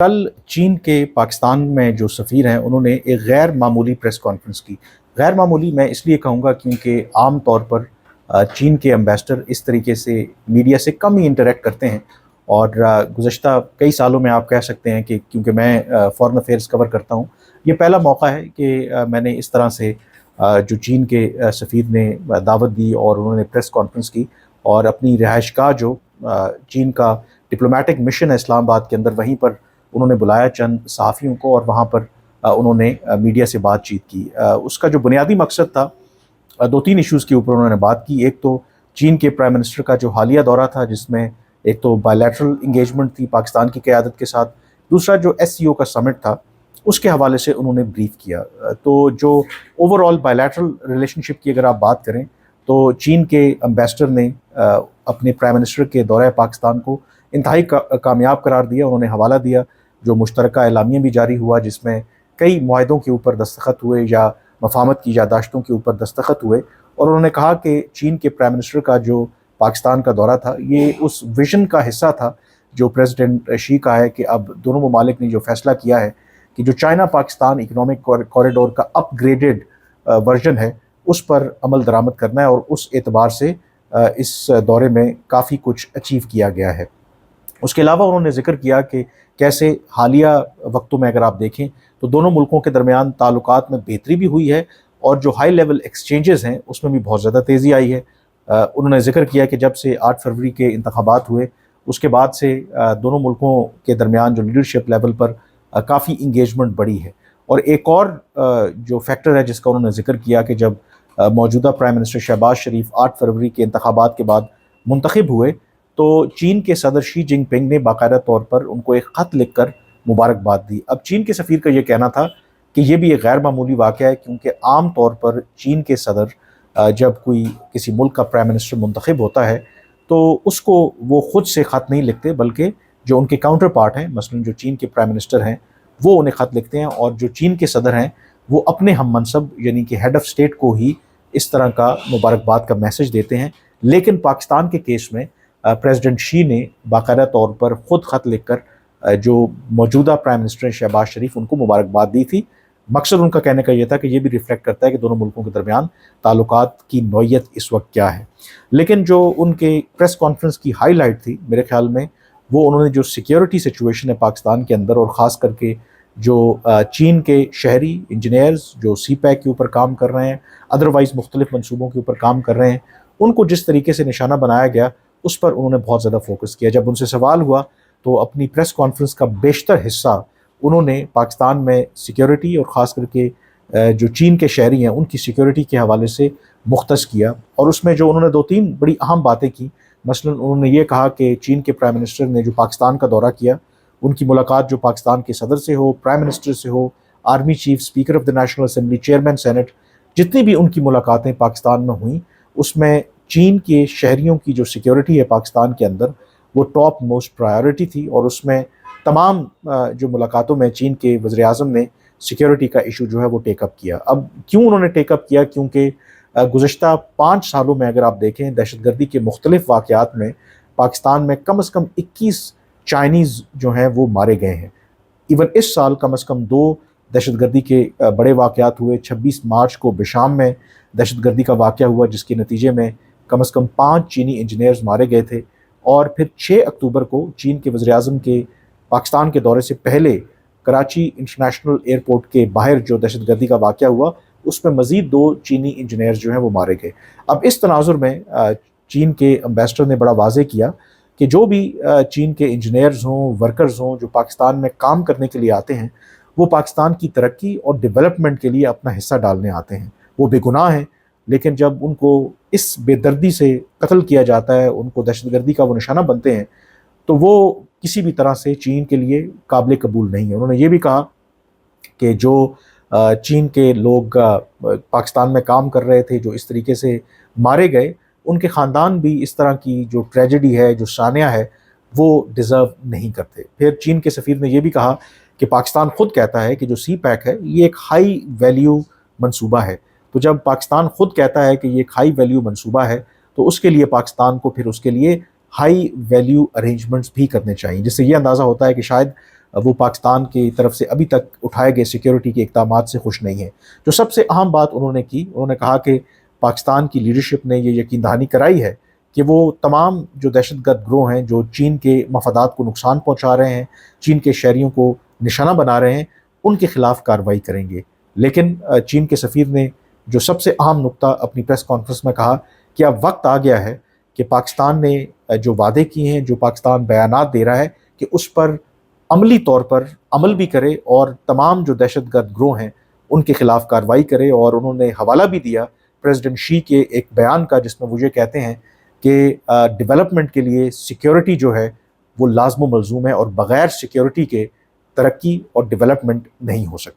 कल चीन के पाकिस्तान में जो सफ़ीर हैं उन्होंने एक गैर मामूली प्रेस कॉन्फ्रेंस की। गैर मामूली मैं इसलिए कहूँगा क्योंकि आम तौर पर चीन के एम्बेसडर इस तरीके से मीडिया से कम ही इंटरेक्ट करते हैं। और गुज़श्ता कई सालों में आप कह सकते हैं कि क्योंकि मैं फॉरेन अफेयर्स कवर करता हूँ, ये पहला मौका है कि मैंने इस तरह से जो चीन के सफ़ीर ने दावत दी और उन्होंने प्रेस कॉन्फ्रेंस की और अपनी रिहाइशगाह जो चीन का डिप्लोमेटिक मिशन है इस्लामाबाद के अंदर, वहीं पर उन्होंने बुलाया चंद सहाफ़ियों को और वहाँ पर उन्होंने मीडिया से बातचीत की। उसका जो बुनियादी मकसद था, दो तीन इश्यूज़ के ऊपर उन्होंने बात की। एक तो चीन के प्राइम मिनिस्टर का जो हालिया दौरा था, जिसमें एक तो बायलैटरल इंगेजमेंट थी पाकिस्तान की क़यादत के साथ, दूसरा जो SCO का समिट था उसके हवाले से उन्होंने ब्रीफ किया। तो जो ओवरऑल बायलैटरल रिलेशनशिप की अगर आप बात करें तो चीन के एम्बेसडर ने अपने प्राइम मिनिस्टर के दौरे पाकिस्तान को इंतहाई कामयाब करार दिया। उन्होंने हवाला दिया जो मुश्तरका एलामिया भी जारी हुआ, जिसमें कई मुआहदों के ऊपर दस्तखत हुए या मफाहमत की यादाश्तों के ऊपर दस्तखत हुए। और उन्होंने कहा कि चीन के प्राइम मिनिस्टर का जो पाकिस्तान का दौरा था, ये उस विजन का हिस्सा था जो प्रेसिडेंट शी का है कि अब दोनों ममालिक ने जो फैसला किया है कि जो चाइना पाकिस्तान इकनॉमिक कॉरिडोर का अपग्रेडेड वर्जन है उस पर अमल दरामद करना है। और उस एतबार से इस दौरे में काफ़ी कुछ अचीव किया गया है। उसके अलावा उन्होंने ज़िक्र किया कि कैसे हालिया वक्तों में अगर आप देखें तो दोनों मुल्कों के दरमियान ताल्लुकात में बेहतरी भी हुई है और जो हाई लेवल एक्सचेंजेस हैं उसमें भी बहुत ज़्यादा तेज़ी आई है। उन्होंने ज़िक्र किया कि जब से 8 फरवरी के इंतखाबात हुए उसके बाद से दोनों मुल्कों के दरमियान जो लीडरशिप लेवल पर काफ़ी इंगेजमेंट बढ़ी है। और एक और जो फैक्टर है जिसका उन्होंने ज़िक्र किया कि जब मौजूदा प्राइम मिनिस्टर शहबाज शरीफ 8 फरवरी के इंतखाबात के बाद मुंतखब हुए तो चीन के सदर शी जिनपिंग ने बाकायदा तौर पर उनको एक ख़त लिखकर मुबारकबाद दी। अब चीन के सफ़ीर का ये कहना था कि ये भी एक गैर मामूली वाक़या है, क्योंकि आम तौर पर चीन के सदर जब कोई किसी मुल्क का प्राइम मिनिस्टर मुंतखब होता है तो उसको वो ख़ुद से ख़त नहीं लिखते, बल्कि जो उनके काउंटर पार्ट हैं, मसलन जो चीन के प्राइम मिनिस्टर हैं, वो उन्हें ख़त लिखते हैं। और जो चीन के सदर हैं वो अपने हम मनसब यानी कि हेड ऑफ़ स्टेट को ही इस तरह का मुबारकबाद का मैसेज देते हैं। लेकिन पाकिस्तान के केस में प्रेसिडेंट शी ने बाकायदा तौर पर ख़ुद ख़त लिखकर जो मौजूदा प्राइम मिनिस्टर शहबाज शरीफ उनको मुबारकबाद दी थी। मकसद उनका कहने का ये था कि ये भी रिफ्लेक्ट करता है कि दोनों मुल्कों के दरमियान ताल्लुकात की नौयत इस वक्त क्या है। लेकिन जो उनके प्रेस कॉन्फ्रेंस की हाईलाइट थी मेरे ख्याल में, वो उन्होंने जो सिक्योरिटी सिचुएशन है पाकिस्तान के अंदर, और ख़ास करके जो चीन के शहरी इंजीनियर्स जो CPEC के ऊपर काम कर रहे हैं, अदरवाइज़ मुख्तलिफ मनसूबों के ऊपर काम कर रहे हैं, उनको जिस तरीके से निशाना बनाया गया उस पर उन्होंने बहुत ज़्यादा फोकस किया। जब उनसे सवाल हुआ तो अपनी प्रेस कॉन्फ्रेंस का बेशतर हिस्सा उन्होंने पाकिस्तान में सिक्योरिटी और ख़ास करके जो चीन के शहरी हैं उनकी सिक्योरिटी के हवाले से मुख्तस किया। और उसमें जो उन्होंने 2-3 बड़ी अहम बातें की, मसलन उन्होंने ये कहा कि चीन के प्राइम मिनिस्टर ने जो पाकिस्तान का दौरा किया, उनकी मुलाकात जो पाकिस्तान के सदर से हो, प्राइम मिनिस्टर से हो, army chief, speaker of the national assembly, chairman senate, जितनी भी उनकी मुलाकातें पाकिस्तान में हुई उसमें चीन के शहरियों की जो सिक्योरिटी है पाकिस्तान के अंदर वो टॉप मोस्ट प्रायोरिटी थी। और उसमें तमाम जो मुलाकातों में चीन के वज़ीर-ए-आज़म ने सिक्योरिटी का इशू जो है वो टेकअप किया। अब क्यों उन्होंने टेकअप किया? क्योंकि गुज़श्ता 5 सालों में अगर आप देखें दहशतगर्दी के मुख्तलिफ वाक़यात में पाकिस्तान में कम से कम 21 चाइनीज़ जो हैं वो मारे गए हैं। इवन इस साल कम से कम 2 दहशतगर्दी के बड़े वाक़यात हुए। 26 मार्च को बिशाम में दहशतगर्दी का वाक़या हुआ जिसके नतीजे में कम से कम 5 चीनी इंजीनियर्स मारे गए थे। और फिर 6 अक्टूबर को चीन के वज़ीर-ए-आज़म के पाकिस्तान के दौरे से पहले कराची इंटरनेशनल एयरपोर्ट के बाहर जो दहशतगर्दी का वाक़या हुआ उसमें मज़ीद 2 चीनी इंजीनियर्स जो हैं वो मारे गए। अब इस तनाज़ुर में चीन के एम्बेसडर ने बड़ा वाज़ेह किया कि जो भी चीन के इंजीनियर्स हों, वर्कर्स हों, जो पाकिस्तान में काम करने के लिए आते हैं, वो पाकिस्तान की तरक्की और डेवलपमेंट के लिए अपना हिस्सा डालने आते हैं। वो बेगुनाह हैं, लेकिन जब उनको इस बेदर्दी से कत्ल किया जाता है, उनको दहशतगर्दी का वो निशाना बनते हैं, तो वो किसी भी तरह से चीन के लिए काबिल कबूल नहीं है। उन्होंने ये भी कहा कि जो चीन के लोग पाकिस्तान में काम कर रहे थे जो इस तरीके से मारे गए, उनके ख़ानदान भी इस तरह की जो ट्रेजेडी है, जो सानिया है, वो डिज़र्व नहीं करते। फिर चीन के सफ़ीर ने यह भी कहा कि पाकिस्तान ख़ुद कहता है कि जो CPEC है ये एक हाई वैल्यू मंसूबा है। तो जब पाकिस्तान ख़ुद कहता है कि ये एक हाई वैल्यू मंसूबा है तो उसके लिए पाकिस्तान को फिर उसके लिए हाई वैल्यू अरेंजमेंट्स भी करने चाहिए, जिससे ये अंदाज़ा होता है कि शायद وہ پاکستان کی طرف سے ابھی تک اٹھائے گئے سیکیورٹی کے اقدامات سے خوش نہیں ہیں۔ جو سب سے اہم بات انہوں نے کی، انہوں نے کہا کہ پاکستان کی لیڈرشپ نے یہ یقین دہانی کرائی ہے کہ وہ تمام جو دہشت گرد گروہ ہیں جو چین کے مفادات کو نقصان پہنچا رہے ہیں، چین کے شہریوں کو نشانہ بنا رہے ہیں، ان کے خلاف کارروائی کریں گے۔ لیکن چین کے سفیر نے جو سب سے اہم نقطہ اپنی پریس کانفرنس میں کہا کہ اب وقت آ گیا ہے کہ پاکستان نے جو وعدے کیے ہیں، جو پاکستان بیانات دے رہا ہے، کہ اس پر عملی طور پر عمل بھی کرے اور تمام جو دہشت گرد گروہ ہیں ان کے خلاف کارروائی کرے۔ اور انہوں نے حوالہ بھی دیا پریزیڈنٹ شی کے ایک بیان کا، جس میں وہ یہ کہتے ہیں کہ ڈیولپمنٹ کے لیے سیکیورٹی جو ہے وہ لازم و ملزوم ہے، اور بغیر سیکیورٹی کے ترقی اور ڈیولپمنٹ نہیں ہو سکتی۔